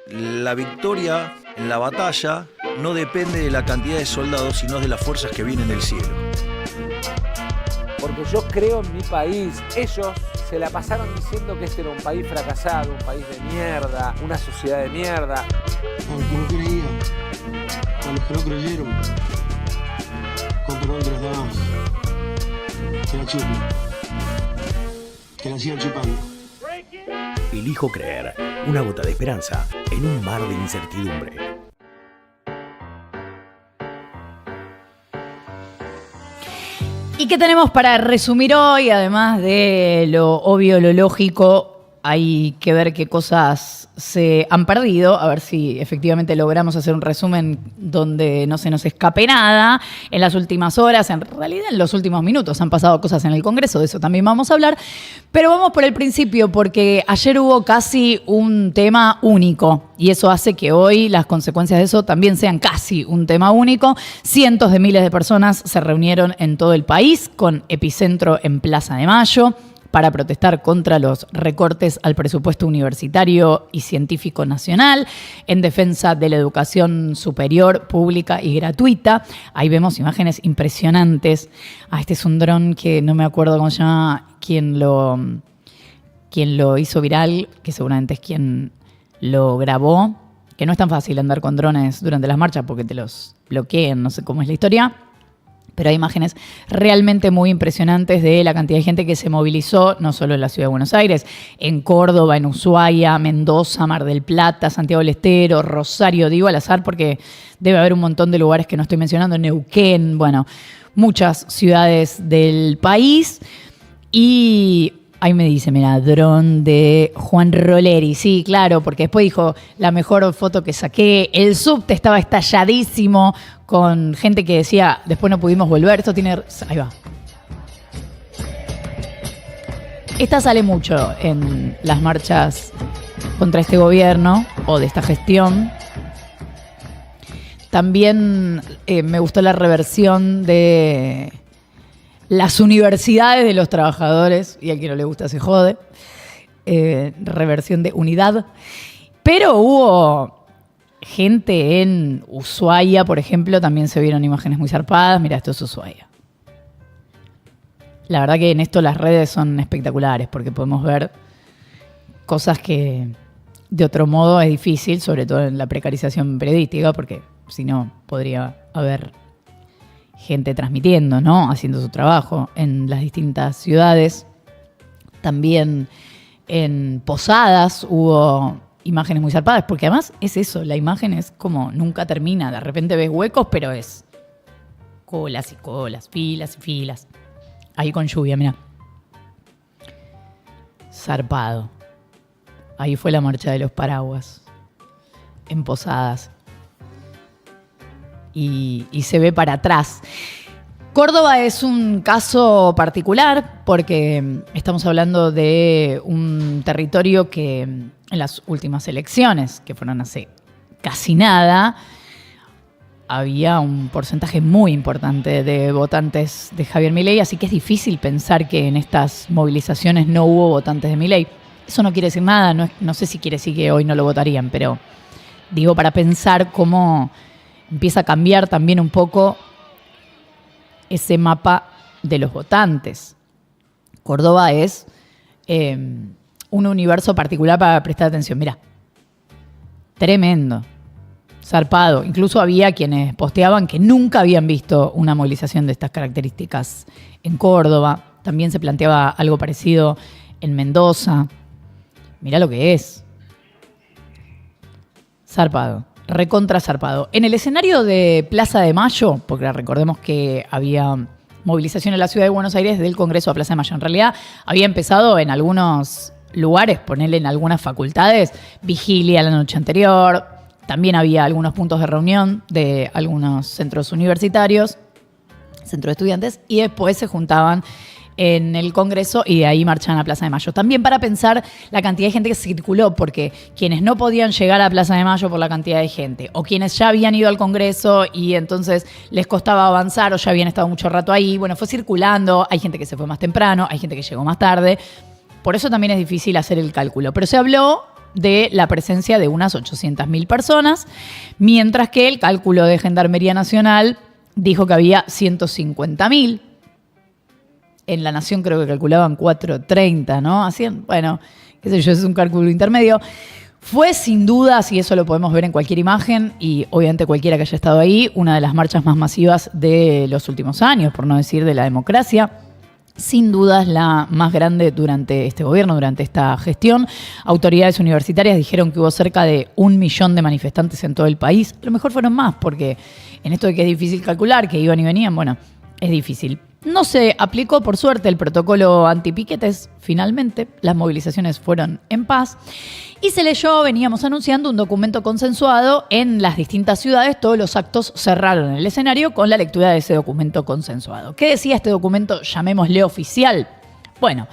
La victoria en la batalla no depende de la cantidad de soldados, sino de las fuerzas que vienen del cielo. Porque yo creo en mi país. Ellos se la pasaron diciendo que este era un país fracasado, un país de mierda, una sociedad de mierda. Al que no creía, a los que no creyeron, con perdón de las damas, que la chupen, que la sigan chupando. Elijo creer, una gota de esperanza en un mar de incertidumbre. ¿Y qué tenemos para resumir hoy? Además de lo obvio, lo lógico, hay que ver qué cosas se han perdido, a ver si efectivamente logramos hacer un resumen donde no se nos escape nada. En las últimas horas, en realidad en los últimos minutos, han pasado cosas en el Congreso, de eso también vamos a hablar. Pero vamos por el principio, porque ayer hubo casi un tema único, y eso hace que hoy las consecuencias de eso también sean casi un tema único. Cientos de miles de personas se reunieron en todo el país, con epicentro en Plaza de Mayo, para protestar contra los recortes al presupuesto universitario y científico nacional, en defensa de la educación superior, pública y gratuita. Ahí vemos imágenes impresionantes. Este es un dron que no me acuerdo cómo se llama, quien lo hizo viral, que seguramente es quien lo grabó, que no es tan fácil andar con drones durante las marchas porque te los bloquean, no sé cómo es la historia. Pero hay imágenes realmente muy impresionantes de la cantidad de gente que se movilizó, no solo en la Ciudad de Buenos Aires, en Córdoba, en Ushuaia, Mendoza, Mar del Plata, Santiago del Estero, Rosario, digo al azar porque debe haber un montón de lugares que no estoy mencionando, Neuquén, bueno, muchas ciudades del país. Y ahí me dice, mira, dron de Juan Roleri. Sí, claro, porque después dijo, la mejor foto que saqué, el subte estaba estalladísimo, con gente que decía, después no pudimos volver. Esto tiene... Ahí va. Esta sale mucho en las marchas contra este gobierno o de esta gestión. También me gustó la reversión de las universidades de los trabajadores, y al que no le gusta se jode. Reversión de unidad. Pero hubo gente en Ushuaia, por ejemplo, también se vieron imágenes muy zarpadas. Mira, esto es Ushuaia. La verdad que en esto las redes son espectaculares porque podemos ver cosas que de otro modo es difícil, sobre todo en la precarización periodística, porque si no podría haber gente transmitiendo, ¿no? Haciendo su trabajo en las distintas ciudades. También en Posadas hubo imágenes muy zarpadas, porque además es eso, la imagen es como nunca termina. De repente ves huecos, pero es colas y colas, filas y filas. Ahí con lluvia, mira. Zarpado. Ahí fue la marcha de los paraguas. En Posadas. Y se ve para atrás. Córdoba es un caso particular porque estamos hablando de un territorio que en las últimas elecciones, que fueron hace casi nada, había un porcentaje muy importante de votantes de Javier Milei, así que es difícil pensar que en estas movilizaciones no hubo votantes de Milei. Eso no quiere decir nada, no sé si quiere decir que hoy no lo votarían, pero digo para pensar cómo empieza a cambiar también un poco ese mapa de los votantes. Córdoba es un universo particular para prestar atención. Mirá, tremendo, zarpado. Incluso había quienes posteaban que nunca habían visto una movilización de estas características en Córdoba. También se planteaba algo parecido en Mendoza. Mirá lo que es. Zarpado. Recontra zarpado. En el escenario de Plaza de Mayo, porque recordemos que había movilización en la Ciudad de Buenos Aires del Congreso a Plaza de Mayo. En realidad había empezado en algunos lugares, ponerle en algunas facultades, vigilia la noche anterior. También había algunos puntos de reunión de algunos centros universitarios, centros de estudiantes, y después se juntaban en el Congreso y de ahí marchan a Plaza de Mayo. También para pensar la cantidad de gente que circuló, porque quienes no podían llegar a Plaza de Mayo por la cantidad de gente, o quienes ya habían ido al Congreso y entonces les costaba avanzar o ya habían estado mucho rato ahí, bueno, fue circulando. Hay gente que se fue más temprano, hay gente que llegó más tarde. Por eso también es difícil hacer el cálculo. Pero se habló de la presencia de unas 800.000 personas, mientras que el cálculo de Gendarmería Nacional dijo que había 150.000. En La Nación creo que calculaban 430, ¿no? Hacían, bueno, qué sé yo, es un cálculo intermedio. Fue sin dudas, y eso lo podemos ver en cualquier imagen, y obviamente cualquiera que haya estado ahí, una de las marchas más masivas de los últimos años, por no decir de la democracia. Sin dudas la más grande durante este gobierno, durante esta gestión. Autoridades universitarias dijeron que hubo cerca de 1 millón de manifestantes en todo el país. A lo mejor fueron más, porque en esto de que es difícil calcular, que iban y venían, bueno, es difícil. No se aplicó, por suerte, el protocolo antipiquetes. Finalmente, las movilizaciones fueron en paz. Y se leyó, veníamos anunciando, un documento consensuado en las distintas ciudades. Todos los actos cerraron el escenario con la lectura de ese documento consensuado. ¿Qué decía este documento, llamémosle oficial? Bueno,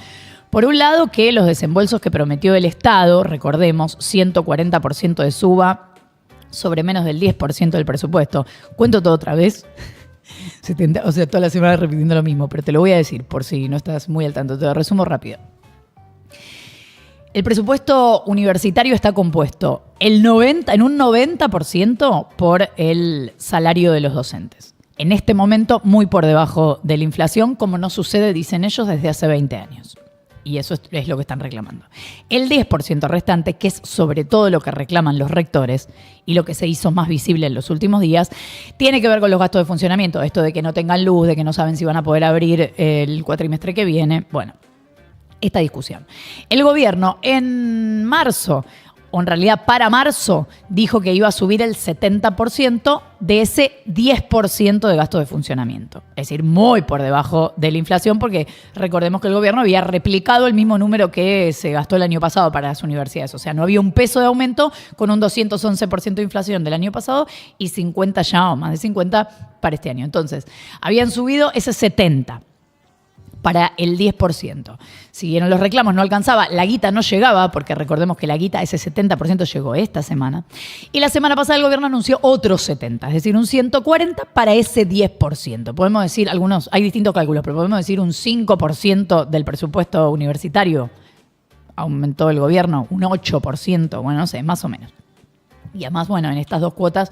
por un lado, que los desembolsos que prometió el Estado, recordemos, 140% de suba sobre menos del 10% del presupuesto. Cuento todo otra vez. O sea, toda la semana repitiendo lo mismo, pero te lo voy a decir por si no estás muy al tanto. Te lo resumo rápido. El presupuesto universitario está compuesto en un 90% por el salario de los docentes. En este momento, muy por debajo de la inflación, como no sucede, dicen ellos, desde hace 20 años. Y eso es lo que están reclamando. El 10% restante, que es sobre todo lo que reclaman los rectores y lo que se hizo más visible en los últimos días, tiene que ver con los gastos de funcionamiento. Esto de que no tengan luz, de que no saben si van a poder abrir el cuatrimestre que viene. Bueno, esta discusión. El gobierno en marzo, o en realidad para marzo, dijo que iba a subir el 70% de ese 10% de gasto de funcionamiento. Es decir, muy por debajo de la inflación, porque recordemos que el gobierno había replicado el mismo número que se gastó el año pasado para las universidades. O sea, no había un peso de aumento con un 211% de inflación del año pasado y 50 ya, o más de 50 para este año. Entonces, habían subido ese 70% para el 10%. Siguieron los reclamos, no alcanzaba, la guita no llegaba, porque recordemos que la guita, ese 70% llegó esta semana. Y la semana pasada el gobierno anunció otro 70%, es decir, un 140% para ese 10%. Podemos decir, hay distintos cálculos, pero podemos decir un 5% del presupuesto universitario aumentó el gobierno, un 8%, bueno, no sé, más o menos. Y además, bueno, en estas dos cuotas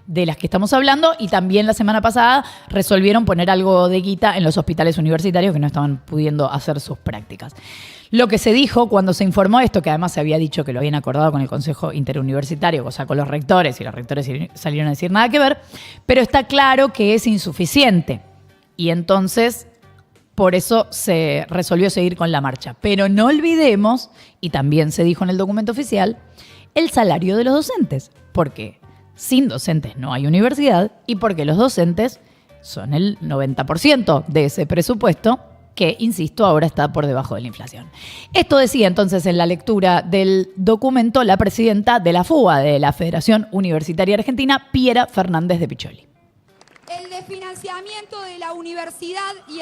de las que estamos hablando, y también la semana pasada resolvieron poner algo de guita en los hospitales universitarios que no estaban pudiendo hacer sus prácticas. Lo que se dijo cuando se informó esto, que además se había dicho que lo habían acordado con el Consejo Interuniversitario, o sea, con los rectores, y los rectores salieron a decir nada que ver, pero está claro que es insuficiente. Y entonces, por eso se resolvió seguir con la marcha. Pero no olvidemos, y también se dijo en el documento oficial, el salario de los docentes. ¿Por qué? Sin docentes no hay universidad, y porque los docentes son el 90% de ese presupuesto que, insisto, ahora está por debajo de la inflación. Esto decía entonces en la lectura del documento la presidenta de la FUA, de la Federación Universitaria Argentina, Piera Fernández de Picholi. El desfinanciamiento de la universidad y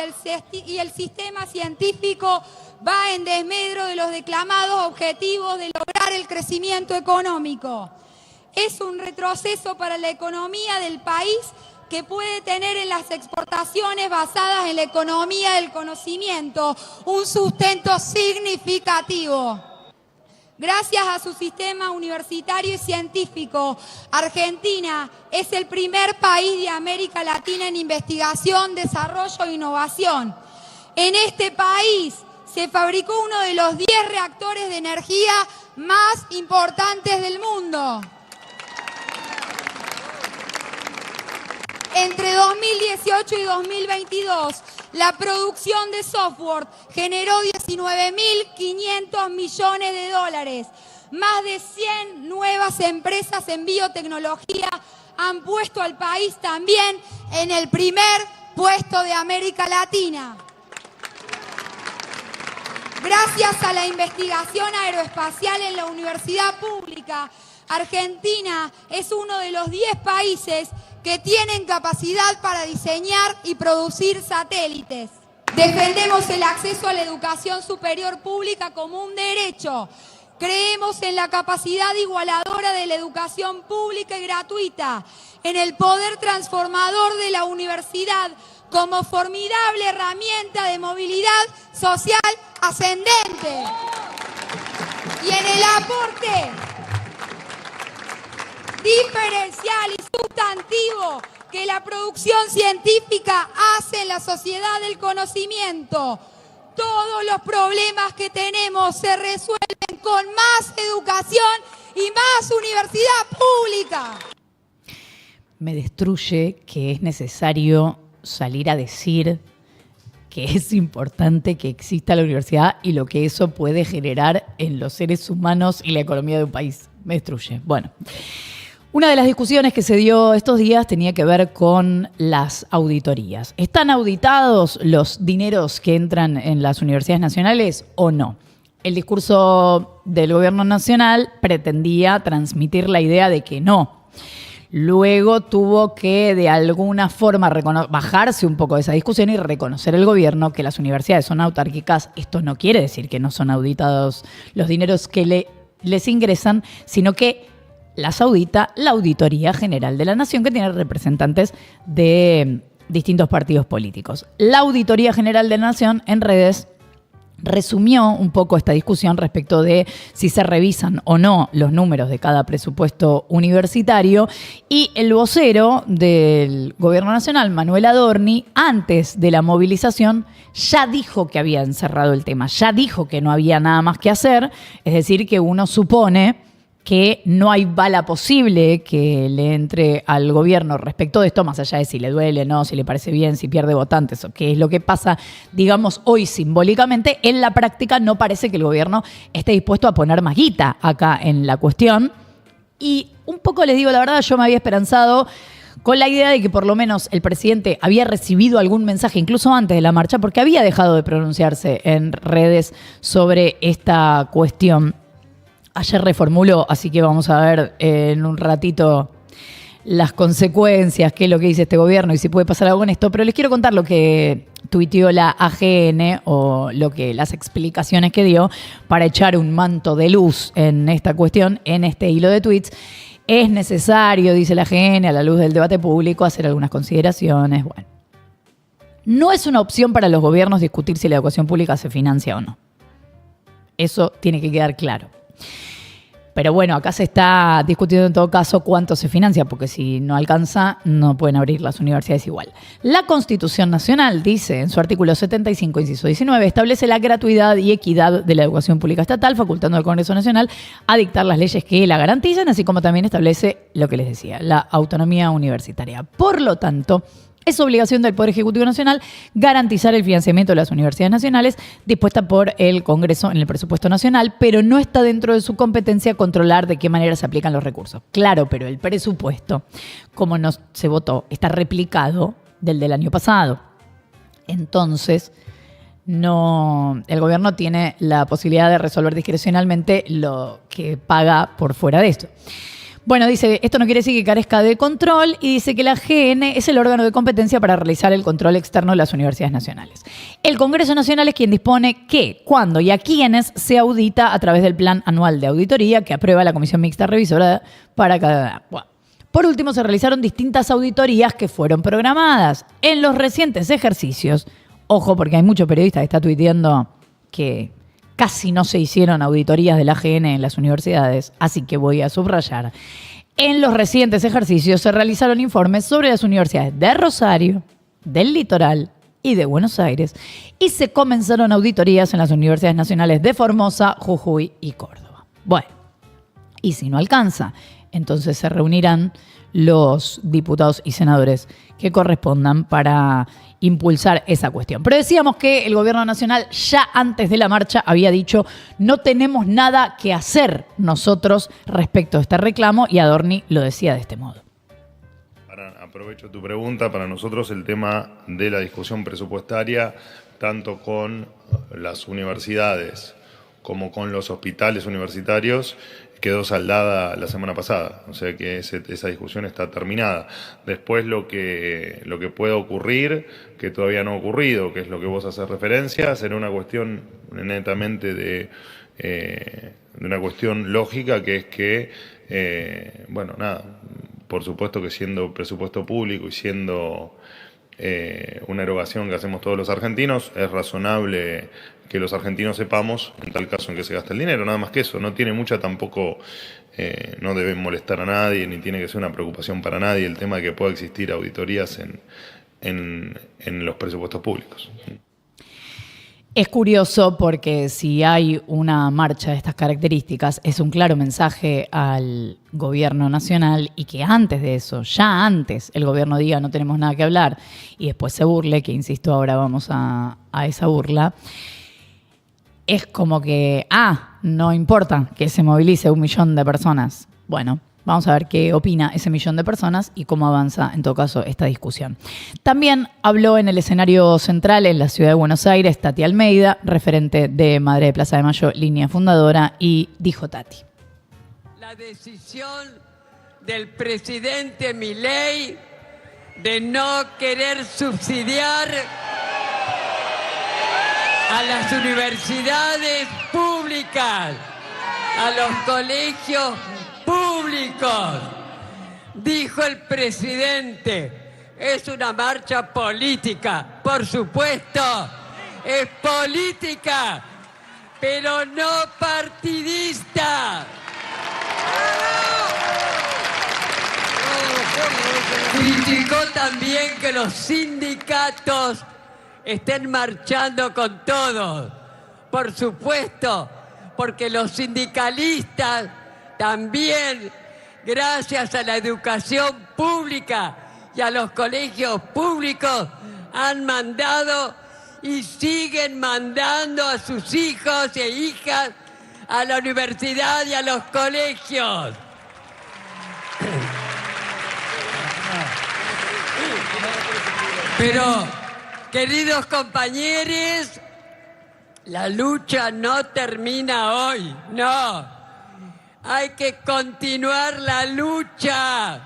el sistema científico va en desmedro de los declamados objetivos de lograr el crecimiento económico. Es un retroceso para la economía del país que puede tener en las exportaciones basadas en la economía del conocimiento un sustento significativo. Gracias a su sistema universitario y científico, Argentina es el primer país de América Latina en investigación, desarrollo e innovación. En este país se fabricó uno de los 10 reactores de energía más importantes del mundo. Entre 2018 y 2022, la producción de software generó 19.500 millones de dólares. Más de 100 nuevas empresas en biotecnología han puesto al país también en el primer puesto de América Latina. Gracias a la investigación aeroespacial en la universidad pública, Argentina es uno de los 10 países que tienen capacidad para diseñar y producir satélites. Defendemos el acceso a la educación superior pública como un derecho. Creemos en la capacidad igualadora de la educación pública y gratuita, en el poder transformador de la universidad como formidable herramienta de movilidad social ascendente. Y en el aporte diferencial y sustantivo que la producción científica hace en la sociedad del conocimiento. Todos los problemas que tenemos se resuelven con más educación y más universidad pública. Me destruye que es necesario salir a decir que es importante que exista la universidad y lo que eso puede generar en los seres humanos y la economía de un país. Me destruye. Bueno, una de las discusiones que se dio estos días tenía que ver con las auditorías. ¿Están auditados los dineros que entran en las universidades nacionales o no? El discurso del gobierno nacional pretendía transmitir la idea de que no. Luego tuvo que, de alguna forma, bajarse un poco de esa discusión y reconocer el gobierno que las universidades son autárquicas. Esto no quiere decir que no son auditados los dineros que les ingresan, sino que las audita la Auditoría General de la Nación, que tiene representantes de distintos partidos políticos. La Auditoría General de la Nación en redes resumió un poco esta discusión respecto de si se revisan o no los números de cada presupuesto universitario, y el vocero del Gobierno Nacional, Manuel Adorni, antes de la movilización ya dijo que había encerrado el tema, ya dijo que no había nada más que hacer, es decir, que uno supone que no hay bala posible que le entre al gobierno respecto de esto, más allá de si le duele, no, si le parece bien, si pierde votantes, o qué es lo que pasa, digamos, hoy simbólicamente. En la práctica no parece que el gobierno esté dispuesto a poner más guita acá en la cuestión. Y un poco les digo la verdad, yo me había esperanzado con la idea de que por lo menos el presidente había recibido algún mensaje, incluso antes de la marcha, porque había dejado de pronunciarse en redes sobre esta cuestión. Ayer reformuló, así que vamos a ver en un ratito las consecuencias, qué es lo que dice este gobierno y si puede pasar algo con esto. Pero les quiero contar lo que tuiteó la AGN o las explicaciones que dio para echar un manto de luz en esta cuestión, en este hilo de tweets. Es necesario, dice la AGN, a la luz del debate público, hacer algunas consideraciones. Bueno, no es una opción para los gobiernos discutir si la educación pública se financia o no. Eso tiene que quedar claro. Pero bueno, acá se está discutiendo en todo caso cuánto se financia, porque si no alcanza, no pueden abrir las universidades igual. La Constitución Nacional dice, en su artículo 75, inciso 19, establece la gratuidad y equidad de la educación pública estatal, facultando al Congreso Nacional a dictar las leyes que la garantizan, así como también establece lo que les decía, la autonomía universitaria. Por lo tanto, es obligación del Poder Ejecutivo Nacional garantizar el financiamiento de las universidades nacionales dispuesta por el Congreso en el presupuesto nacional, pero no está dentro de su competencia controlar de qué manera se aplican los recursos. Claro, pero el presupuesto, como no se votó, está replicado del año pasado. Entonces, el gobierno tiene la posibilidad de resolver discrecionalmente lo que paga por fuera de esto. Bueno, dice, esto no quiere decir que carezca de control y dice que la AGN es el órgano de competencia para realizar el control externo de las universidades nacionales. El Congreso Nacional es quien dispone qué, cuándo y a quiénes se audita a través del Plan Anual de Auditoría que aprueba la Comisión Mixta Revisora para cada... Bueno. Por último, se realizaron distintas auditorías que fueron programadas en los recientes ejercicios. Ojo, porque hay muchos periodistas que están tuiteando que casi no se hicieron auditorías del AGN en las universidades, así que voy a subrayar. En los recientes ejercicios se realizaron informes sobre las universidades de Rosario, del Litoral y de Buenos Aires, y se comenzaron auditorías en las universidades nacionales de Formosa, Jujuy y Córdoba. Bueno, y si no alcanza, entonces se reunirán los diputados y senadores que correspondan para impulsar esa cuestión. Pero decíamos que el gobierno nacional ya antes de la marcha había dicho no tenemos nada que hacer nosotros respecto a este reclamo, y Adorni lo decía de este modo. Aprovecho tu pregunta. Para nosotros el tema de la discusión presupuestaria, tanto con las universidades como con los hospitales universitarios, quedó saldada la semana pasada, o sea que esa discusión está terminada. Después lo que pueda ocurrir, que todavía no ha ocurrido, que es lo que vos haces referencia, será una cuestión netamente de una cuestión lógica, que es que, por supuesto que siendo presupuesto público y siendo una erogación que hacemos todos los argentinos. Es razonable que los argentinos sepamos, en tal caso, en qué se gasta el dinero, nada más que eso. No tiene mucha tampoco, no debe molestar a nadie, ni tiene que ser una preocupación para nadie el tema de que pueda existir auditorías en los presupuestos públicos. Es curioso porque si hay una marcha de estas características, es un claro mensaje al gobierno nacional y que antes de eso, ya antes, el gobierno diga no tenemos nada que hablar y después se burle, que insisto, ahora vamos a esa burla. Es como que, no importa que se movilice 1 millón de personas. Bueno, vamos a ver qué opina ese 1 millón de personas y cómo avanza, en todo caso, esta discusión. También habló en el escenario central, en la ciudad de Buenos Aires, Tati Almeida, referente de Madre de Plaza de Mayo, línea fundadora, y dijo Tati. La decisión del presidente Milei de no querer subsidiar a las universidades públicas, a los colegios públicos. Dijo el presidente, es una marcha política, por supuesto, es política, pero no partidista. Criticó también que los sindicatos estén marchando con todos, por supuesto, porque los sindicalistas también, gracias a la educación pública y a los colegios públicos, han mandado y siguen mandando a sus hijos e hijas a la universidad y a los colegios. Pero, queridos compañeros, la lucha no termina hoy, no. Hay que continuar la lucha,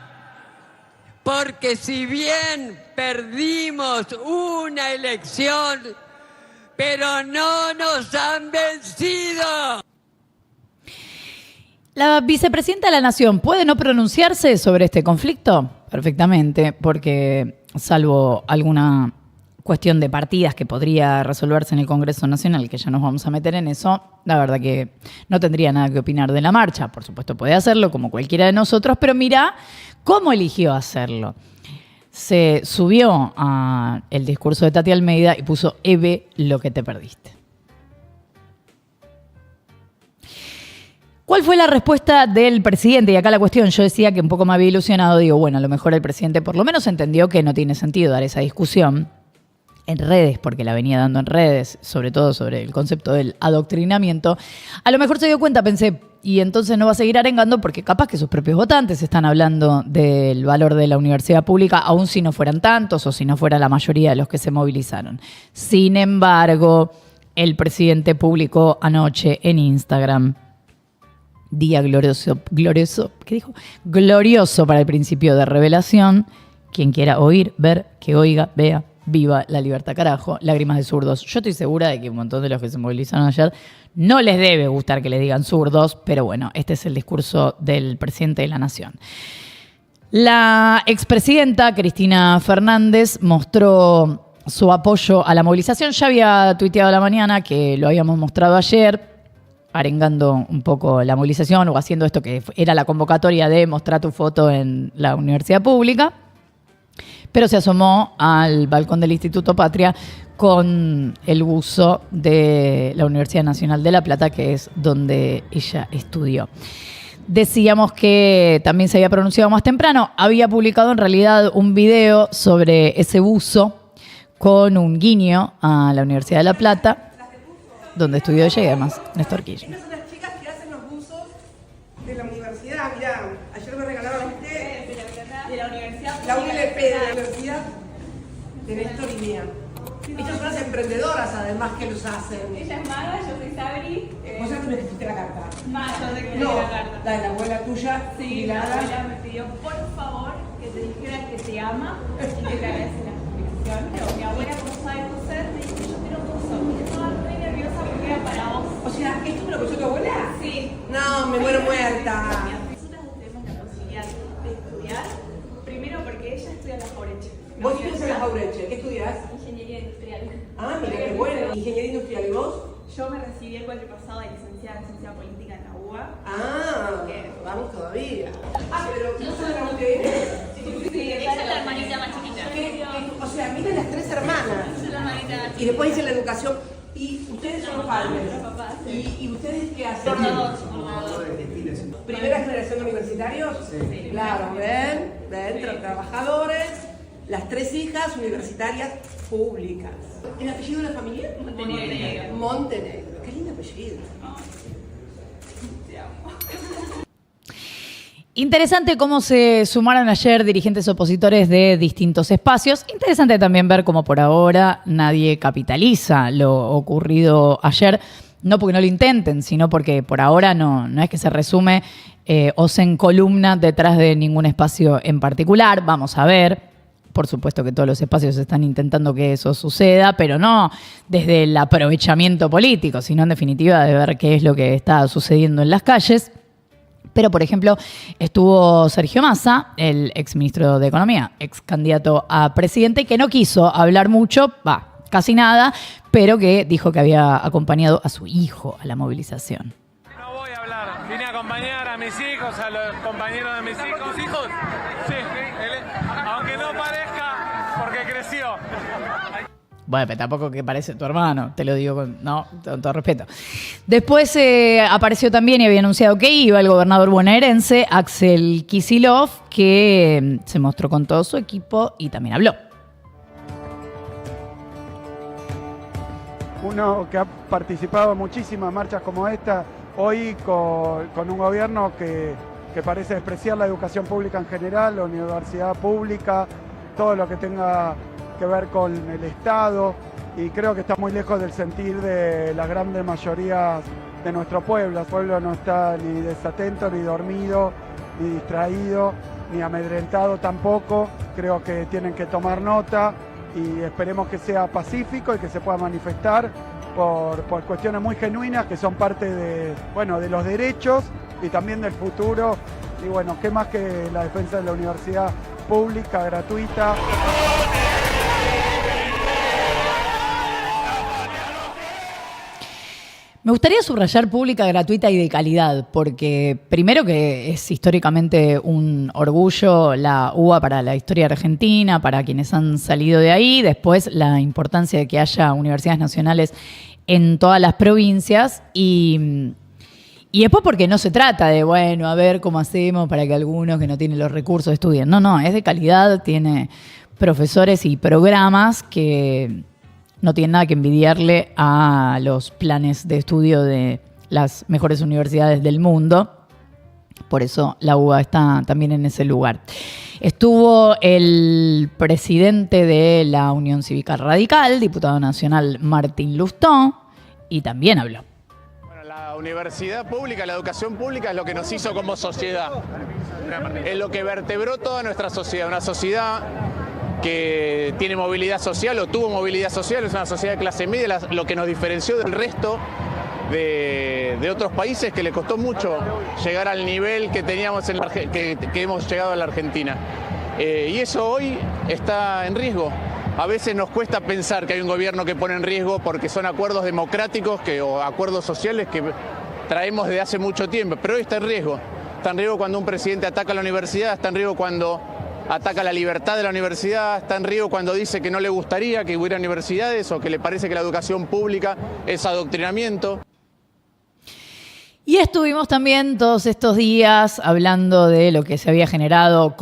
porque si bien perdimos una elección, pero no nos han vencido. ¿La vicepresidenta de la Nación puede no pronunciarse sobre este conflicto? Perfectamente, porque salvo alguna cuestión de partidas que podría resolverse en el Congreso Nacional, que ya nos vamos a meter en eso, la verdad que no tendría nada que opinar de la marcha. Por supuesto puede hacerlo como cualquiera de nosotros, pero mirá cómo eligió hacerlo. Se subió al discurso de Tati Almeida y puso Eve, lo que te perdiste. ¿Cuál fue la respuesta del presidente? Y acá la cuestión, yo decía que un poco me había ilusionado, digo, bueno, a lo mejor el presidente por lo menos entendió que no tiene sentido dar esa discusión en redes, porque la venía dando en redes, sobre todo sobre el concepto del adoctrinamiento. A lo mejor se dio cuenta, pensé, y entonces no va a seguir arengando porque capaz que sus propios votantes están hablando del valor de la universidad pública, aun si no fueran tantos o si no fuera la mayoría de los que se movilizaron. Sin embargo, el presidente publicó anoche en Instagram: día glorioso, ¿qué dijo? Glorioso para el principio de revelación. Quien quiera oír, ver, que oiga, vea. Viva la libertad, carajo. Lágrimas de zurdos. Yo estoy segura de que un montón de los que se movilizaron ayer no les debe gustar que les digan zurdos, pero bueno, este es el discurso del presidente de la Nación. La expresidenta Cristina Fernández mostró su apoyo a la movilización. Ya había tuiteado a la mañana que lo habíamos mostrado ayer, arengando un poco la movilización o haciendo esto que era la convocatoria de mostrar tu foto en la universidad pública. Pero se asomó al balcón del Instituto Patria con el buzo de la Universidad Nacional de La Plata, que es donde ella estudió. Decíamos que también se había pronunciado más temprano. Había publicado en realidad un video sobre ese buzo con un guiño a la Universidad de La Plata, donde estudió ella y además Néstor Kirchner. Estas son las chicas que hacen los buzos de la universidad. Mirá, ayer me regalaron de la universidad. La ULP de la universidad de Néstor y mía. Ellas son las emprendedoras además que los hacen. Ella es Maga, yo soy Sabri. ¿Vos ya tú me escribiste la carta? Yo te escribí No, la carta. la de la abuela tuya. Sí, la abuela me pidió por favor que te dijera que te ama y que te agradece la suscripción. Pero mi abuela, como sabe coser, me dijo: yo quiero un buzo. Y estaba re nerviosa porque era para vos. O sea, ¿esto me lo puso tu abuela? Sí. No, me muero muerta. Nosotras tenemos la posibilidad de estudiar, primero porque ella estudia en la Foreche. Vos estudias en la Jaureche, ¿qué estudias? Ingeniería industrial. Ah, mira qué bueno. Ingeniería industrial, ¿y vos? Yo me recibí el año pasado de licenciada en Ciencia Política en la UBA. Ah, vamos todavía. Ah, pero ¿no sabemos qué? Sí, esa es la hermanita más chiquita. O sea, miren las 3 hermanas. Esa es la hermanita más chiquita. Y después dice la educación. ¿Y ustedes son padres? Papá, sí. ¿Y ustedes qué hacen? Formador. ¿Primera generación de universitarios? Sí. Claro, ven, trabajadores, las 3 hijas universitarias públicas. ¿El apellido de la familia? Montenegro. Montenegro. Qué lindo apellido. Interesante cómo se sumaron ayer dirigentes opositores de distintos espacios. Interesante también ver cómo por ahora nadie capitaliza lo ocurrido ayer. No porque no lo intenten, sino porque por ahora no es que se resume o se encolumna detrás de ningún espacio en particular. Vamos a ver. Por supuesto que todos los espacios están intentando que eso suceda, pero no desde el aprovechamiento político, sino en definitiva de ver qué es lo que está sucediendo en las calles. Pero, por ejemplo, estuvo Sergio Massa, el exministro de Economía, ex candidato a presidente, que no quiso hablar mucho, casi nada, pero que dijo que había acompañado a su hijo a la movilización. No voy a hablar, vine a acompañar a mis hijos, a los compañeros de mis hijos. ¿Tus hijos? Sí, aunque no parezca, porque creció. Bueno, pero tampoco que parece tu hermano, te lo digo con todo respeto. Después apareció también y había anunciado que iba el gobernador bonaerense, Axel Kicillof, que se mostró con todo su equipo y también habló. Uno que ha participado en muchísimas marchas como esta, hoy con un gobierno que parece despreciar la educación pública en general, la universidad pública, todo lo que tenga que ver con el Estado, y creo que está muy lejos del sentir de las grandes mayorías de nuestro pueblo. El pueblo no está ni desatento, ni dormido, ni distraído, ni amedrentado tampoco. Creo que tienen que tomar nota y esperemos que sea pacífico y que se pueda manifestar por cuestiones muy genuinas que son parte de los derechos y también del futuro. Y bueno, qué más que la defensa de la universidad pública, gratuita. Me gustaría subrayar pública, gratuita y de calidad, porque primero que es históricamente un orgullo la UBA para la historia argentina, para quienes han salido de ahí, después la importancia de que haya universidades nacionales en todas las provincias y después porque no se trata de, a ver cómo hacemos para que algunos que no tienen los recursos estudien. No, es de calidad, tiene profesores y programas que no tienen nada que envidiarle a los planes de estudio de las mejores universidades del mundo. Por eso la UBA está también en ese lugar. Estuvo el presidente de la Unión Cívica Radical, diputado nacional Martín Lustó, y también habló. Bueno, la universidad pública, la educación pública es lo que nos hizo como sociedad. Es lo que vertebró toda nuestra sociedad. Una sociedad que tiene movilidad social o tuvo movilidad social, es una sociedad de clase media, lo que nos diferenció del resto de otros países que le costó mucho llegar al nivel que teníamos que hemos llegado a la Argentina. Y eso hoy está en riesgo. A veces nos cuesta pensar que hay un gobierno que pone en riesgo porque son acuerdos democráticos o acuerdos sociales que traemos desde hace mucho tiempo, pero hoy está en riesgo. Está en riesgo cuando un presidente ataca a la universidad, está en riesgo cuando ataca la libertad de la universidad, está en riesgo cuando dice que no le gustaría que hubiera universidades o que le parece que la educación pública es adoctrinamiento. Y estuvimos también todos estos días hablando de lo que se había generado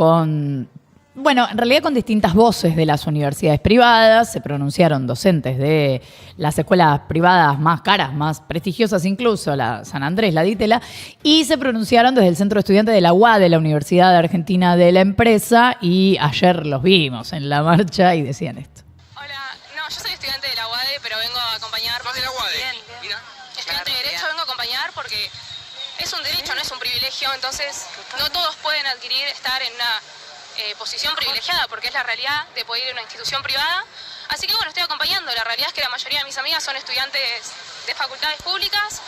en realidad con distintas voces de las universidades privadas. Se pronunciaron docentes de las escuelas privadas más caras, más prestigiosas incluso, la San Andrés, la Ditela, y se pronunciaron desde el Centro de Estudiantes de la UAD, de la Universidad Argentina de la Empresa, y ayer los vimos en la marcha y decían esto. Hola, yo soy estudiante de la UAD, pero vengo a acompañar. ¿Más de la UAD? Mira. Estudiante de Derecho, vengo a acompañar porque es un derecho, no es un privilegio, entonces no todos pueden adquirir estar en una posición privilegiada, porque es la realidad de poder ir a una institución privada. Así que estoy acompañando. La realidad es que la mayoría de mis amigas son estudiantes de facultades públicas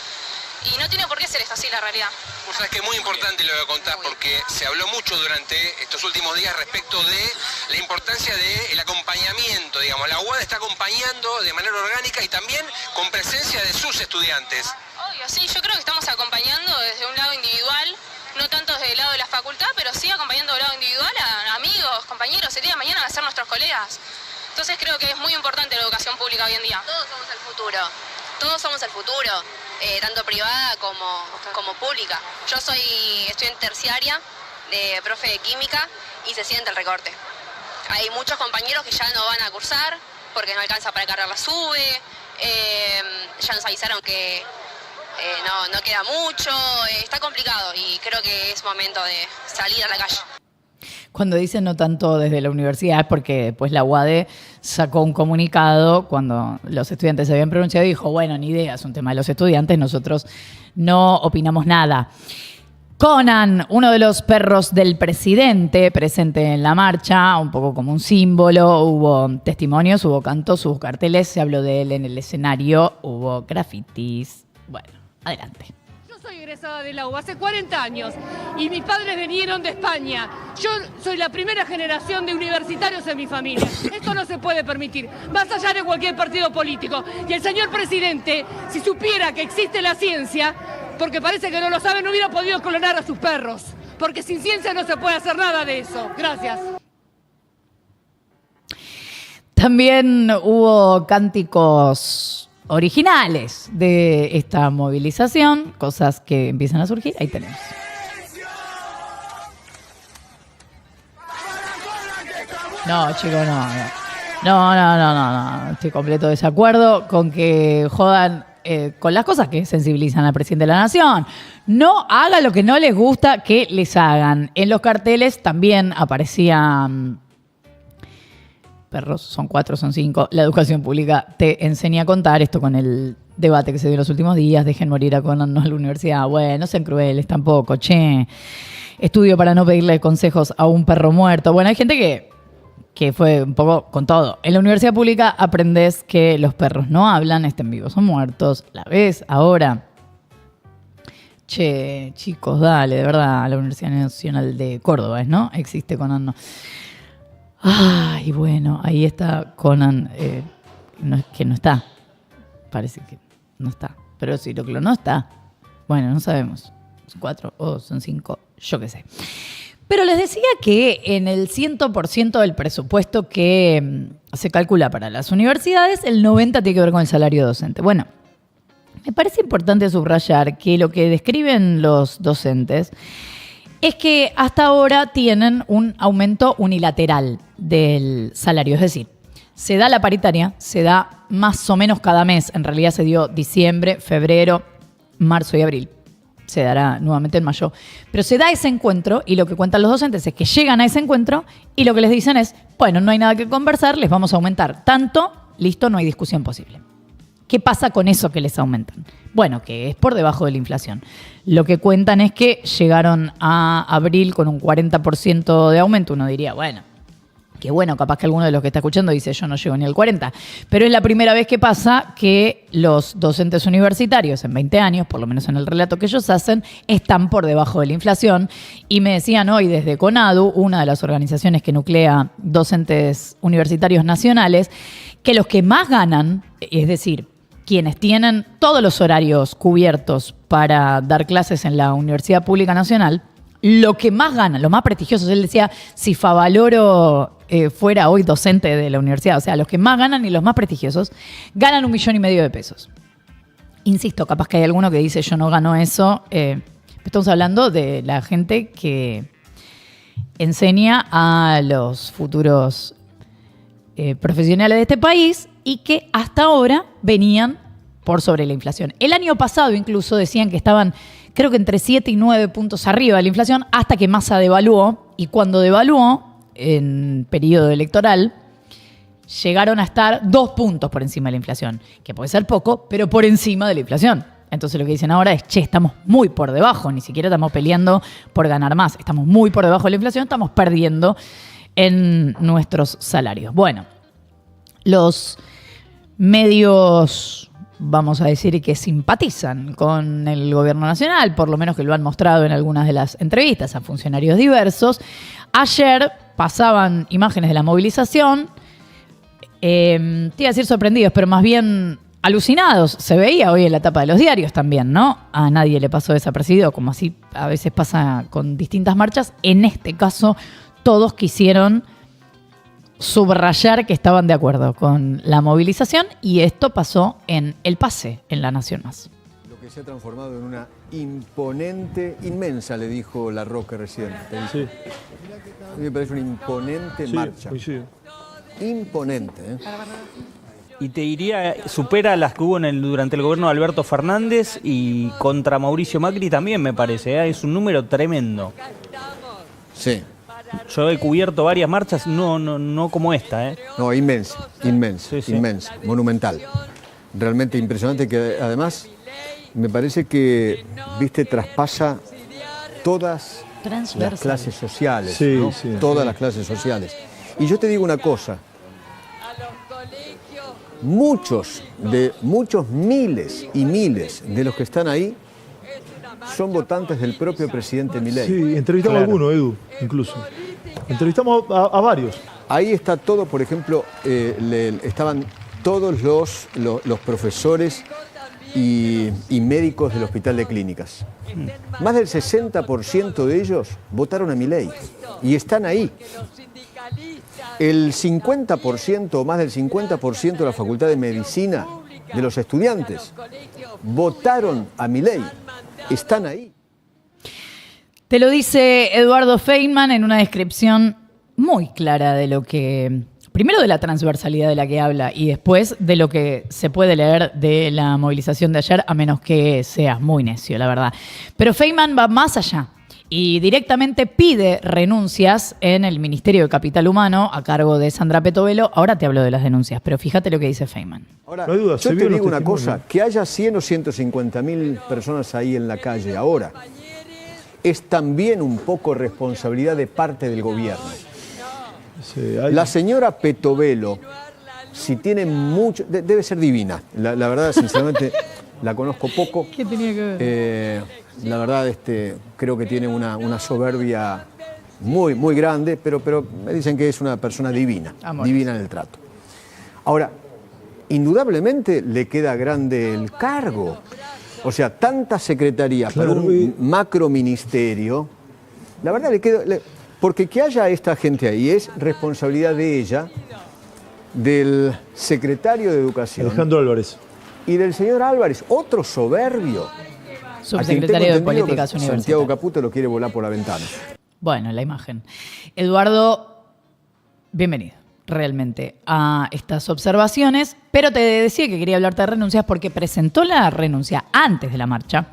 Y no tiene por qué ser esto así la realidad. Vos sabés que es muy importante lo que contás porque se habló mucho durante estos últimos días respecto de la importancia del acompañamiento, digamos. La UADE está acompañando de manera orgánica y también con presencia de sus estudiantes. Obvio, sí, yo creo que estamos acompañando desde un lado individual, no tanto desde el lado de la facultad, pero sí acompañando del lado individual a amigos, compañeros, el día de mañana van a ser nuestros colegas. Entonces creo que es muy importante la educación pública hoy en día. Todos somos el futuro. Todos somos el futuro, tanto privada como pública. Yo soy estudiante terciaria, de profe de química, y se siente el recorte. Hay muchos compañeros que ya no van a cursar porque no alcanza para cargar la SUBE, ya nos avisaron que no queda mucho, está complicado y creo que es momento de salir a la calle. Cuando dicen no tanto desde la universidad es porque pues la UADE sacó un comunicado cuando los estudiantes se habían pronunciado y dijo, bueno, ni idea, es un tema de los estudiantes, nosotros no opinamos nada. Conan, uno de los perros del presidente, presente en la marcha, un poco como un símbolo, hubo testimonios, hubo cantos, hubo carteles, se habló de él en el escenario, hubo grafitis. Bueno, adelante. Soy egresada de la UBA hace 40 años y mis padres vinieron de España. Yo soy la primera generación de universitarios en mi familia. Esto no se puede permitir, más allá de cualquier partido político. Y el señor presidente, si supiera que existe la ciencia, porque parece que no lo sabe, no hubiera podido clonar a sus perros. Porque sin ciencia no se puede hacer nada de eso. Gracias. También hubo cánticos originales de esta movilización, cosas que empiezan a surgir. Ahí tenemos. No, chicos, no. Estoy completo desacuerdo con que jodan con las cosas que sensibilizan al presidente de la Nación. No haga lo que no les gusta que les hagan. En los carteles también aparecían perros, son 4, son 5. La educación pública te enseña a contar, esto con el debate que se dio en los últimos días, dejen morir a Conan, no a la universidad. Bueno, no sean crueles tampoco, che. Estudio para no pedirle consejos a un perro muerto. Bueno, hay gente que fue un poco con todo. En la universidad pública aprendés que los perros no hablan, estén vivos o muertos. ¿La ves ahora? Che, chicos, dale, de verdad, la Universidad Nacional de Córdoba, ¿no? Existe Conan, no. Ay, bueno, ahí está Conan, que no está. Parece que no está. Pero si lo clonó, está. Bueno, no sabemos. Son 4 o son 5, yo qué sé. Pero les decía que en el 100% del presupuesto que se calcula para las universidades, el 90% tiene que ver con el salario docente. Bueno, me parece importante subrayar que lo que describen los docentes es que hasta ahora tienen un aumento unilateral del salario. Es decir, se da la paritaria, se da más o menos cada mes. En realidad se dio diciembre, febrero, marzo y abril. Se dará nuevamente en mayo. Pero se da ese encuentro y lo que cuentan los docentes es que llegan a ese encuentro y lo que les dicen es, bueno, no hay nada que conversar, les vamos a aumentar tanto, listo, no hay discusión posible. ¿Qué pasa con eso que les aumentan? Bueno, que es por debajo de la inflación. Lo que cuentan es que llegaron a abril con un 40% de aumento. Uno diría, bueno, que bueno, capaz que alguno de los que está escuchando dice yo no llego ni al 40%. Pero es la primera vez que pasa que los docentes universitarios en 20 años, por lo menos en el relato que ellos hacen, están por debajo de la inflación. Y me decían hoy desde CONADU, una de las organizaciones que nuclea docentes universitarios nacionales, que los que más ganan, es decir, quienes tienen todos los horarios cubiertos para dar clases en la Universidad Pública Nacional, lo que más ganan, lo más prestigiosos, él decía, si Favaloro fuera hoy docente de la universidad, o sea, los que más ganan y los más prestigiosos, ganan 1,5 millones de pesos. Insisto, capaz que hay alguno que dice yo no gano eso. Estamos hablando de la gente que enseña a los futuros profesionales de este país y que hasta ahora venían por sobre la inflación. El año pasado incluso decían que estaban, creo que entre 7 y 9 puntos arriba de la inflación, hasta que Massa devaluó, y cuando devaluó, en periodo electoral, llegaron a estar 2 puntos por encima de la inflación, que puede ser poco, pero por encima de la inflación. Entonces lo que dicen ahora es, che, estamos muy por debajo, ni siquiera estamos peleando por ganar más, estamos muy por debajo de la inflación, estamos perdiendo en nuestros salarios. Bueno, los medios vamos a decir que simpatizan con el gobierno nacional, por lo menos que lo han mostrado en algunas de las entrevistas a funcionarios diversos. Ayer pasaban imágenes de la movilización, te iba a decir sorprendidos, pero más bien alucinados. Se veía hoy en la tapa de los diarios también, ¿no? A nadie le pasó desapercibido, como así a veces pasa con distintas marchas. En este caso, todos quisieron subrayar que estaban de acuerdo con la movilización, y esto pasó en El Pase, en La Nación Más. Lo que se ha transformado en una imponente, inmensa, le dijo Larroque recién. Sí. A mí me parece una imponente marcha. Imponente, ¿eh? Y te diría, supera las que hubo durante el gobierno de Alberto Fernández y contra Mauricio Macri también, me parece, ¿eh? Es un número tremendo. Sí. Yo he cubierto varias marchas, no como esta, ¿eh? No, inmensa, inmensa, monumental. Realmente impresionante, que además me parece que, viste, traspasa todas las clases sociales, ¿no? Todas las clases sociales. Y yo te digo una cosa, muchos miles y miles de los que están ahí son votantes del propio presidente Milei. Sí, entrevistamos a alguno, Edu, incluso. Entrevistamos a varios. Ahí está todo, por ejemplo, estaban todos los profesores y médicos del Hospital de Clínicas. Más del 60% de ellos votaron a Milei y están ahí. El 50% o más del 50% de la Facultad de Medicina de los estudiantes votaron a Milei. Están ahí. Te lo dice Eduardo Feynman en una descripción muy clara de lo que, primero de la transversalidad de la que habla y después de lo que se puede leer de la movilización de ayer, a menos que seas muy necio, la verdad. Pero Feynman va más allá y directamente pide renuncias en el Ministerio de Capital Humano a cargo de Sandra Petovelo. Ahora te hablo de las denuncias, pero fíjate lo que dice Feynman. Ahora, no hay duda, yo te digo una cosa, que haya 100 o 150.000 personas ahí en la calle ahora, es también un poco responsabilidad de parte del gobierno. Sí, la señora Petovelo, si tiene mucho, debe ser divina. La verdad, sinceramente, la conozco poco. ¿Qué tenía que ver? La verdad, creo que tiene una soberbia muy, muy grande, pero me dicen que es una persona divina, divina en el trato. Ahora, indudablemente le queda grande el cargo. O sea, tanta secretaría para un macroministerio, la verdad le queda... Porque que haya esta gente ahí es responsabilidad de ella, del secretario de Educación. Alejandro Álvarez. Y del señor Álvarez, otro soberbio. Subsecretario de Políticas Universitarias. Santiago Caputo lo quiere volar por la ventana. Bueno, la imagen. Eduardo, bienvenido realmente a estas observaciones, pero te decía que quería hablarte de renuncias porque presentó la renuncia antes de la marcha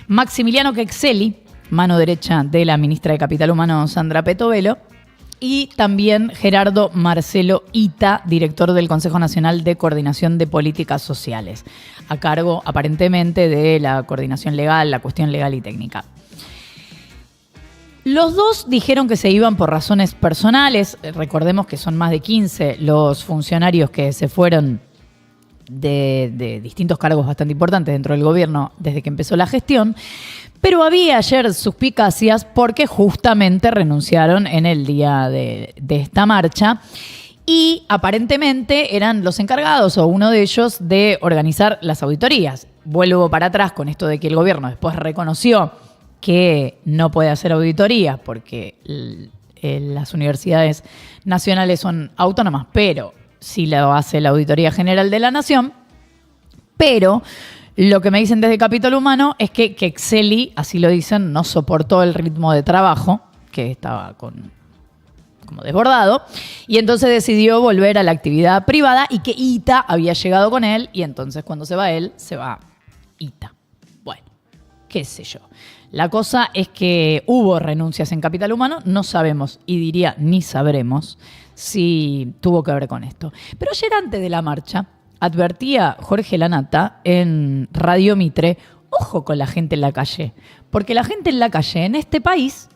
Maximiliano Quexeli, mano derecha de la ministra de Capital Humano Sandra Petovelo, y también Gerardo Marcelo Ita, director del Consejo Nacional de Coordinación de Políticas Sociales, a cargo aparentemente de la coordinación legal, la cuestión legal y técnica. Los dos dijeron que se iban por razones personales. Recordemos que son más de 15 los funcionarios que se fueron de distintos cargos bastante importantes dentro del gobierno desde que empezó la gestión. Pero había ayer suspicacias porque justamente renunciaron en el día de esta marcha y aparentemente eran los encargados o uno de ellos de organizar las auditorías. Vuelvo para atrás con esto de que el gobierno después reconoció que no puede hacer auditorías porque las universidades nacionales son autónomas, pero sí lo hace la Auditoría General de la Nación. Pero lo que me dicen desde Capital Humano es que Quexeli, así lo dicen, no soportó el ritmo de trabajo, que estaba como desbordado, y entonces decidió volver a la actividad privada y que Ita había llegado con él, y entonces cuando se va él, se va Ita. Bueno, qué sé yo. La cosa es que hubo renuncias en Capital Humano, no sabemos, y diría ni sabremos, si tuvo que ver con esto. Pero ayer antes de la marcha, advertía Jorge Lanata en Radio Mitre, ojo con la gente en la calle, porque la gente en la calle en este país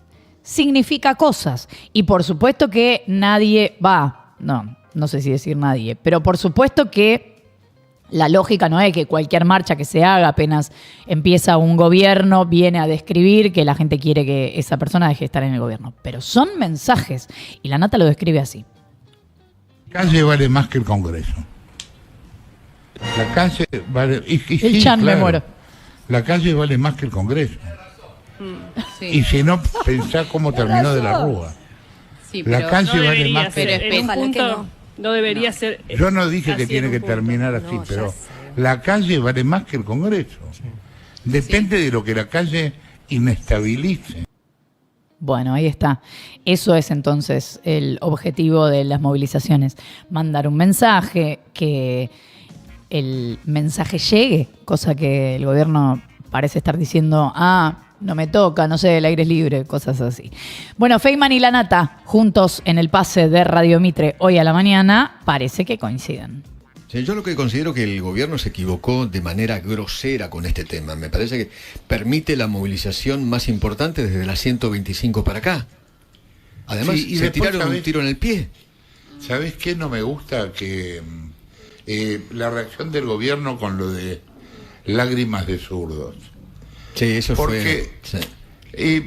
significa cosas. Y por supuesto que nadie va, no sé si decir nadie, pero por supuesto que La lógica no es que cualquier marcha que se haga apenas empieza un gobierno viene a describir que la gente quiere que esa persona deje de estar en el gobierno. Pero son mensajes y la Nata lo describe así. La calle vale más que el Congreso. La calle vale... El Chan, me muero. La calle vale más que el Congreso. Sí. Y si no, pensá cómo terminó de la Rúa. Sí, La pero calle no vale debería más ser, que... en un punto no debería ser. Yo no dije que así tiene en que un punto. terminar así, pero la calle vale más que el Congreso. Depende de lo que la calle inestabilice. Bueno, ahí está. Eso es entonces el objetivo de las movilizaciones. Mandar un mensaje, que el mensaje llegue, cosa que el gobierno parece estar diciendo, no me toca, no sé, el aire es libre, cosas así. Bueno, Feynman y la Nata, juntos en el pase de Radio Mitre hoy a la mañana, parece que coinciden. Sí, yo lo que considero que el gobierno se equivocó de manera grosera con este tema. Me parece que permite la movilización más importante desde las 125 para acá. Además, Sí, y se después, tiraron un ¿sabés? tiro en el pie. ¿Sabés qué no me gusta? Que la reacción del gobierno con lo de lágrimas de zurdos. Sí, eso Porque fue... sí.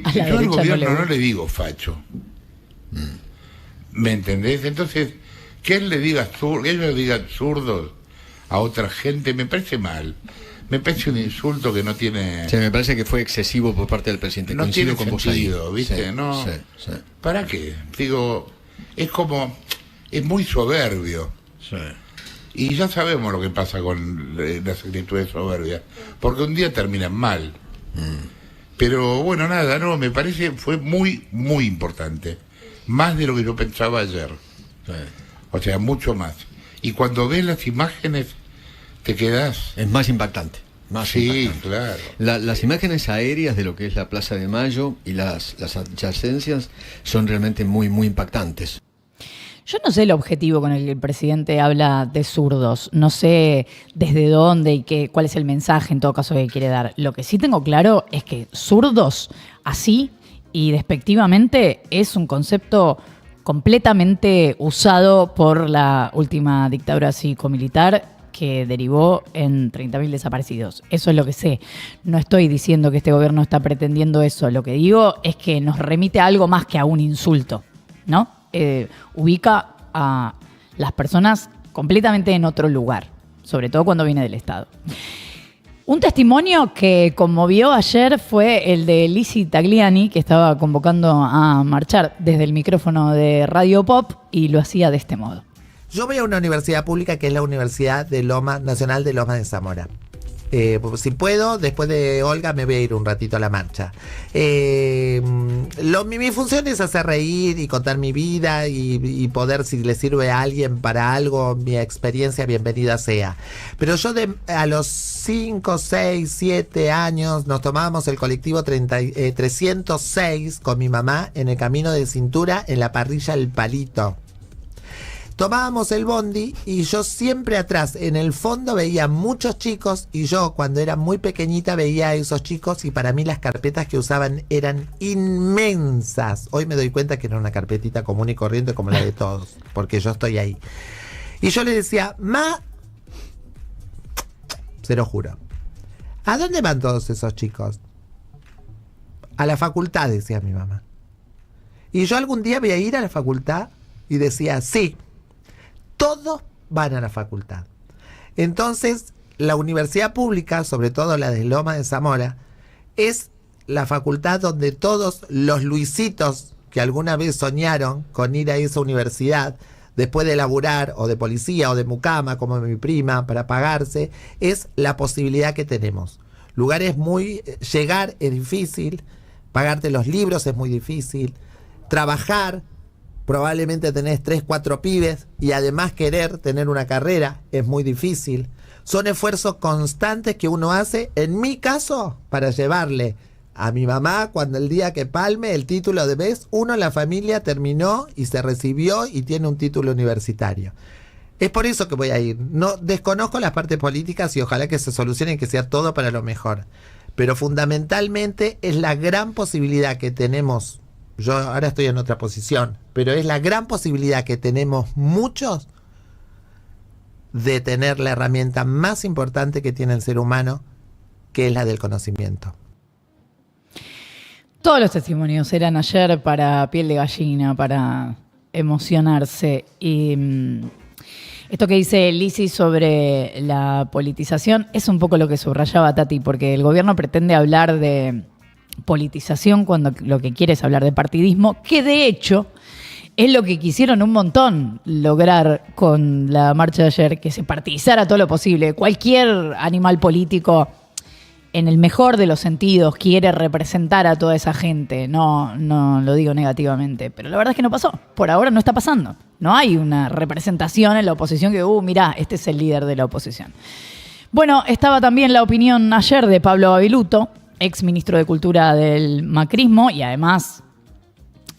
yo al derecha gobierno no le no le digo facho. ¿Me entendés? Entonces, que él le diga que ellos digan zurdos a otra gente, me parece mal. Me parece un insulto que no tiene... Sí, me parece que fue excesivo por parte del presidente. No Coincido tiene con vos ahí. sentido, ¿viste? Sí, No. sí, sí. ¿Para qué? Digo, es como... Es muy soberbio. Sí. Y ya sabemos lo que pasa con las actitudes soberbias. Porque un día terminan mal. Pero bueno, nada, no, me parece fue muy, muy importante. Más de lo que yo pensaba ayer. O sea, mucho más. Y cuando ves las imágenes, te quedás... Es más impactante. Más sí, impactante. claro. Las imágenes aéreas de lo que es la Plaza de Mayo y las adyacencias son realmente muy, muy impactantes. Yo no sé el objetivo con el que el presidente habla de zurdos. No sé desde dónde y cuál es el mensaje en todo caso que quiere dar. Lo que sí tengo claro es que zurdos así y despectivamente es un concepto completamente usado por la última dictadura cívico-militar que derivó en 30.000 desaparecidos. Eso es lo que sé. No estoy diciendo que este gobierno está pretendiendo eso. Lo que digo es que nos remite a algo más que a un insulto, ¿no? Ubica a las personas completamente en otro lugar, sobre todo cuando viene del Estado. Un testimonio que conmovió ayer fue el de Lizzy Tagliani, que estaba convocando a marchar desde el micrófono de Radio Pop y lo hacía de este modo. Yo voy a una universidad pública que es la Universidad Nacional de Lomas de Zamora. Si puedo, después de Olga me voy a ir un ratito a la marcha. Mi función es hacer reír y contar mi vida y poder, si le sirve a alguien para algo, mi experiencia, bienvenida sea. Pero yo a los 5, 6, 7 años nos tomábamos el colectivo 306 con mi mamá en el camino de Cintura en la parrilla El Palito. Tomábamos el bondi y yo siempre atrás, en el fondo veía muchos chicos y yo cuando era muy pequeñita veía a esos chicos y para mí las carpetas que usaban eran inmensas. Hoy me doy cuenta que era una carpetita común y corriente como la de todos, porque yo estoy ahí. Y yo le decía, se lo juro, ¿a dónde van todos esos chicos? A la facultad, decía mi mamá. Y yo algún día voy a ir a la facultad y decía, sí. Todos van a la facultad. Entonces, la universidad pública, sobre todo la de Loma de Zamora, es la facultad donde todos los Luisitos que alguna vez soñaron con ir a esa universidad, después de laburar, o de policía, o de mucama, como mi prima, para pagarse, es la posibilidad que tenemos. Lugares llegar es difícil, pagarte los libros es muy difícil, trabajar, probablemente tenés 3, 4 pibes y además querer tener una carrera es muy difícil. Son esfuerzos constantes que uno hace, en mi caso, para llevarle a mi mamá cuando el día que palme el título de vez, uno en la familia terminó y se recibió y tiene un título universitario. Es por eso que voy a ir. No desconozco las partes políticas y ojalá que se solucionen y que sea todo para lo mejor. Pero fundamentalmente es la gran posibilidad que tenemos. Yo ahora estoy en otra posición, pero es la gran posibilidad que tenemos muchos de tener la herramienta más importante que tiene el ser humano, que es la del conocimiento. Todos los testimonios eran ayer para piel de gallina, para emocionarse. Y esto que dice Lizzy sobre la politización es un poco lo que subrayaba Tati, porque el gobierno pretende hablar de politización cuando lo que quiere es hablar de partidismo, que de hecho es lo que quisieron un montón lograr con la marcha de ayer, que se partidizara todo lo posible. Cualquier animal político, en el mejor de los sentidos, quiere representar a toda esa gente. No lo digo negativamente, pero la verdad es que no pasó. Por ahora no está pasando. No hay una representación en la oposición que, mirá, este es el líder de la oposición. Bueno, estaba también la opinión ayer de Pablo Babiluto, ex ministro de Cultura del macrismo, y además,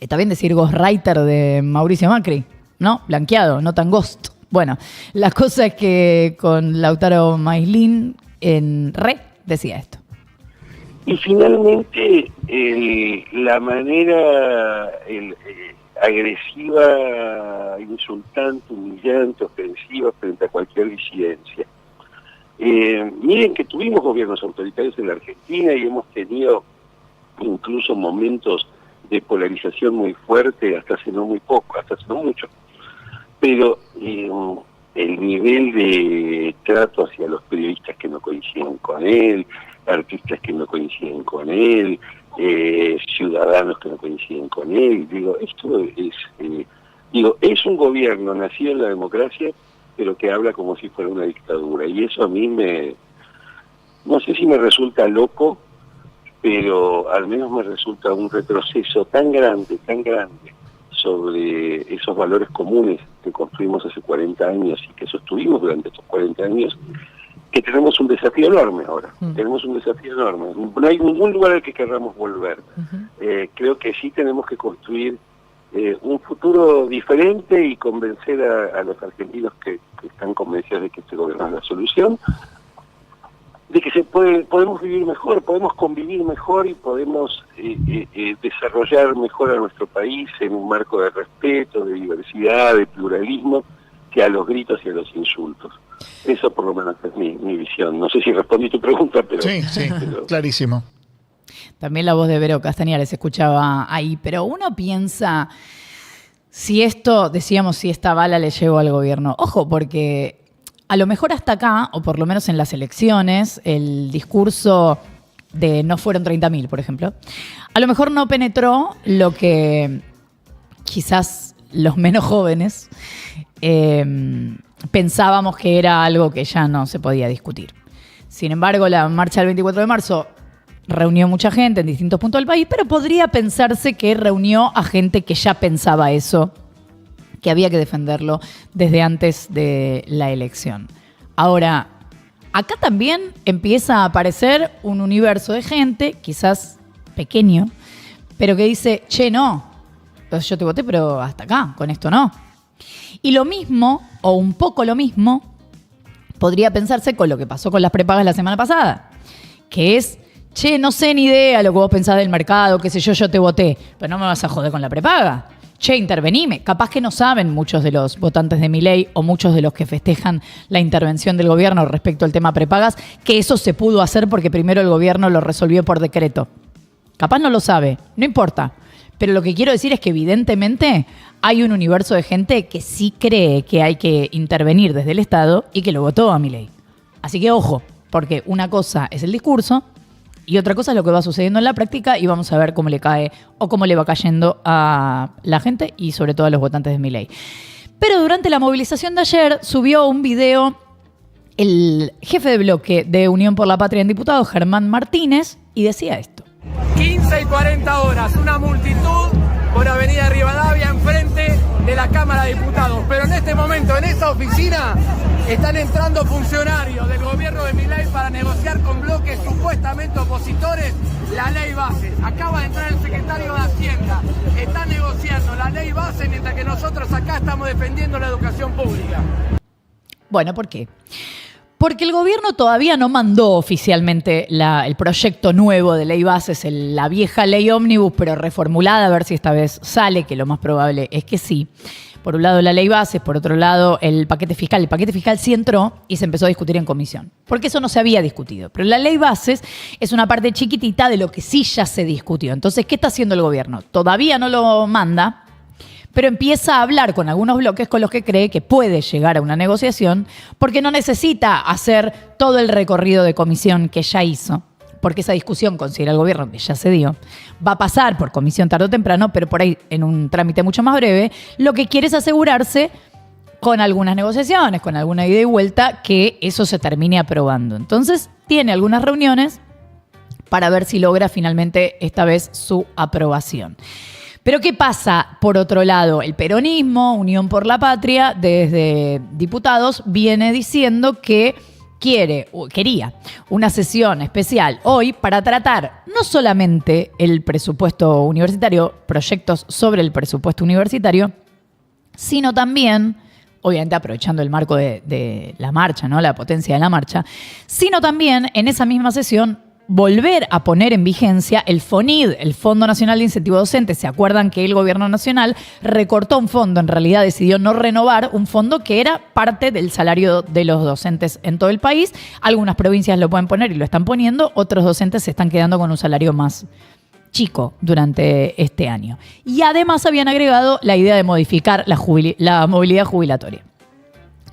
está bien decir ghostwriter de Mauricio Macri, ¿no? Blanqueado, no tan ghost. Bueno, la cosa es que con Lautaro Maislin en decía esto. Y finalmente, la manera agresiva, insultante, humillante, ofensiva frente a cualquier disidencia. Miren que tuvimos gobiernos autoritarios en la Argentina y hemos tenido incluso momentos de polarización muy fuerte hasta hace no muy poco, hasta hace no mucho. Pero el nivel de trato hacia los periodistas que no coinciden con él, artistas que no coinciden con él, ciudadanos que no coinciden con él, esto es un gobierno nacido en la democracia, pero que habla como si fuera una dictadura, y eso a mí no sé si me resulta loco, pero al menos me resulta un retroceso tan grande sobre esos valores comunes que construimos hace 40 años y que sostuvimos durante estos 40 años, que tenemos un desafío enorme ahora. Tenemos un desafío enorme. No hay ningún lugar al que querramos volver. Creo que sí tenemos que construir un futuro diferente y convencer a los argentinos que están convencidos de que este gobierno es la solución, de que podemos vivir mejor, podemos convivir mejor y podemos desarrollar mejor a nuestro país en un marco de respeto, de diversidad, de pluralismo, que a los gritos y a los insultos. Eso por lo menos es mi visión. No sé si respondí tu pregunta, pero... Sí, clarísimo. También la voz de Vero Castañares se escuchaba ahí, pero uno piensa, si esta bala le llegó al gobierno. Ojo, porque a lo mejor hasta acá, o por lo menos en las elecciones, el discurso de no fueron 30.000, por ejemplo, a lo mejor no penetró lo que quizás los menos jóvenes pensábamos que era algo que ya no se podía discutir. Sin embargo, la marcha del 24 de marzo reunió mucha gente en distintos puntos del país, pero podría pensarse que reunió a gente que ya pensaba eso, que había que defenderlo desde antes de la elección. Ahora, acá también empieza a aparecer un universo de gente, quizás pequeño, pero que dice, no, entonces yo te voté, pero hasta acá, con esto no. Y lo mismo, o un poco lo mismo, podría pensarse con lo que pasó con las prepagas la semana pasada, que es, no sé ni idea lo que vos pensás del mercado, qué sé yo te voté, pero no me vas a joder con la prepaga. Intervenime. Capaz que no saben muchos de los votantes de Milei o muchos de los que festejan la intervención del gobierno respecto al tema prepagas, que eso se pudo hacer porque primero el gobierno lo resolvió por decreto. Capaz no lo sabe, no importa. Pero lo que quiero decir es que evidentemente hay un universo de gente que sí cree que hay que intervenir desde el Estado y que lo votó a Milei. Así que ojo, porque una cosa es el discurso y otra cosa es lo que va sucediendo en la práctica y vamos a ver cómo le cae o cómo le va cayendo a la gente y sobre todo a los votantes de Milei. Pero durante la movilización de ayer subió un video el jefe de bloque de Unión por la Patria en Diputados, Germán Martínez, y decía esto. 15 y 40 horas, una multitud por Avenida Rivadavia enfrente de la Cámara de Diputados. Pero en este momento, en esa oficina, están entrando funcionarios del gobierno de Milei para negociar con bloques supuestamente opositores la ley base. Acaba de entrar el secretario de Hacienda. Está negociando la ley base mientras que nosotros acá estamos defendiendo la educación pública. Bueno, ¿por qué? Porque el gobierno todavía no mandó oficialmente el proyecto nuevo de ley bases, la vieja ley ómnibus, pero reformulada, a ver si esta vez sale, que lo más probable es que sí. Por un lado la ley bases, por otro lado el paquete fiscal. El paquete fiscal sí entró y se empezó a discutir en comisión, porque eso no se había discutido. Pero la ley bases es una parte chiquitita de lo que sí ya se discutió. Entonces, ¿qué está haciendo el gobierno? Todavía no lo manda, pero empieza a hablar con algunos bloques con los que cree que puede llegar a una negociación, porque no necesita hacer todo el recorrido de comisión que ya hizo, porque esa discusión, considera el gobierno que ya se dio, va a pasar por comisión tarde o temprano, pero por ahí en un trámite mucho más breve. Lo que quiere es asegurarse con algunas negociaciones, con alguna ida y vuelta, que eso se termine aprobando. Entonces tiene algunas reuniones para ver si logra finalmente esta vez su aprobación. Pero ¿qué pasa? Por otro lado, el peronismo, Unión por la Patria, desde diputados, viene diciendo que quería una sesión especial hoy para tratar no solamente el presupuesto universitario, proyectos sobre el presupuesto universitario, sino también, obviamente aprovechando el marco de la marcha, ¿no? La potencia de la marcha, sino también en esa misma sesión volver a poner en vigencia el FONID, el Fondo Nacional de Incentivo Docente. ¿Se acuerdan que el gobierno nacional recortó un fondo? En realidad decidió no renovar un fondo que era parte del salario de los docentes en todo el país. Algunas provincias lo pueden poner y lo están poniendo. Otros docentes se están quedando con un salario más chico durante este año. Y además habían agregado la idea de modificar la movilidad jubilatoria.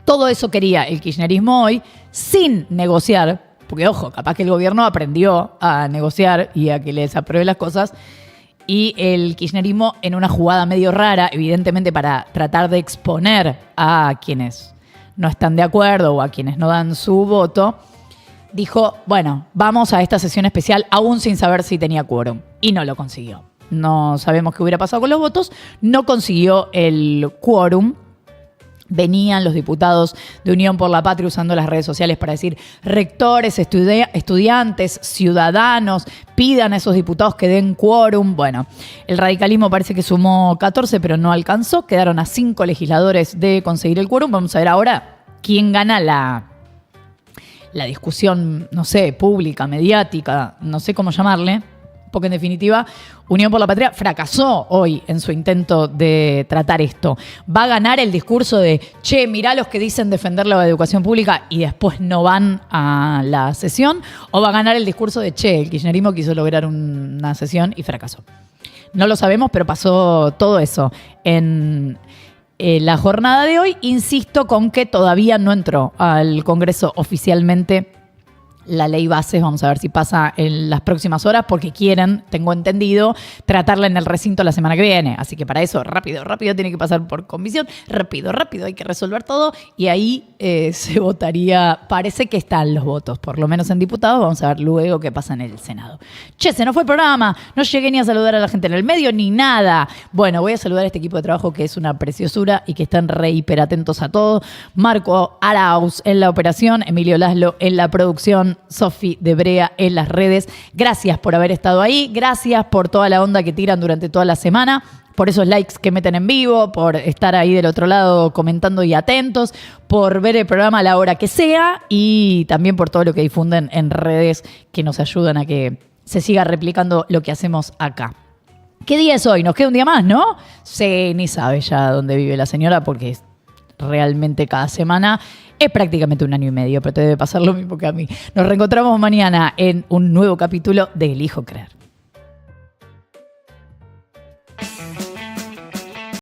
Todo eso quería el kirchnerismo hoy sin negociar. Porque, ojo, capaz que el gobierno aprendió a negociar y a que les apruebe las cosas, y el kirchnerismo, en una jugada medio rara, evidentemente para tratar de exponer a quienes no están de acuerdo o a quienes no dan su voto, dijo, bueno, vamos a esta sesión especial aún sin saber si tenía quórum. Y no lo consiguió. No sabemos qué hubiera pasado con los votos. No consiguió el quórum. Venían los diputados de Unión por la Patria usando las redes sociales para decir: rectores, estudiantes, ciudadanos, pidan a esos diputados que den quórum. Bueno, el radicalismo parece que sumó 14, pero no alcanzó. Quedaron a 5 legisladores de conseguir el quórum. Vamos a ver ahora quién gana la discusión, no sé, pública, mediática, no sé cómo llamarle. Porque en definitiva, Unión por la Patria fracasó hoy en su intento de tratar esto. ¿Va a ganar el discurso de, che, mirá los que dicen defender la educación pública y después no van a la sesión? ¿O va a ganar el discurso de, che, el kirchnerismo quiso lograr una sesión y fracasó? No lo sabemos, pero pasó todo eso en la jornada de hoy. Insisto con que todavía no entró al Congreso oficialmente la ley bases. Vamos a ver si pasa en las próximas horas, porque quieren, tengo entendido, tratarla en el recinto la semana que viene. Así que para eso, rápido tiene que pasar por comisión. Rápido, hay que resolver todo. Y ahí se votaría, parece que están los votos, por lo menos en diputados. Vamos a ver luego qué pasa en el Senado. Che, se nos fue el programa. No llegué ni a saludar a la gente en el medio, ni nada. Bueno, voy a saludar a este equipo de trabajo que es una preciosura y que están re hiper atentos a todo. Marco Arauz en la operación, Emilio Laszlo en la producción, Sofi de Brea en las redes. Gracias por haber estado ahí, gracias por toda la onda que tiran durante toda la semana, por esos likes que meten en vivo, por estar ahí del otro lado comentando y atentos, por ver el programa a la hora que sea y también por todo lo que difunden en redes que nos ayudan a que se siga replicando lo que hacemos acá. ¿Qué día es hoy? Nos queda un día más, ¿no? Sí, ni sabe ya dónde vive la señora, porque realmente cada semana es prácticamente un año y medio, pero te debe pasar lo mismo que a mí. Nos reencontramos mañana en un nuevo capítulo de Elijo Creer.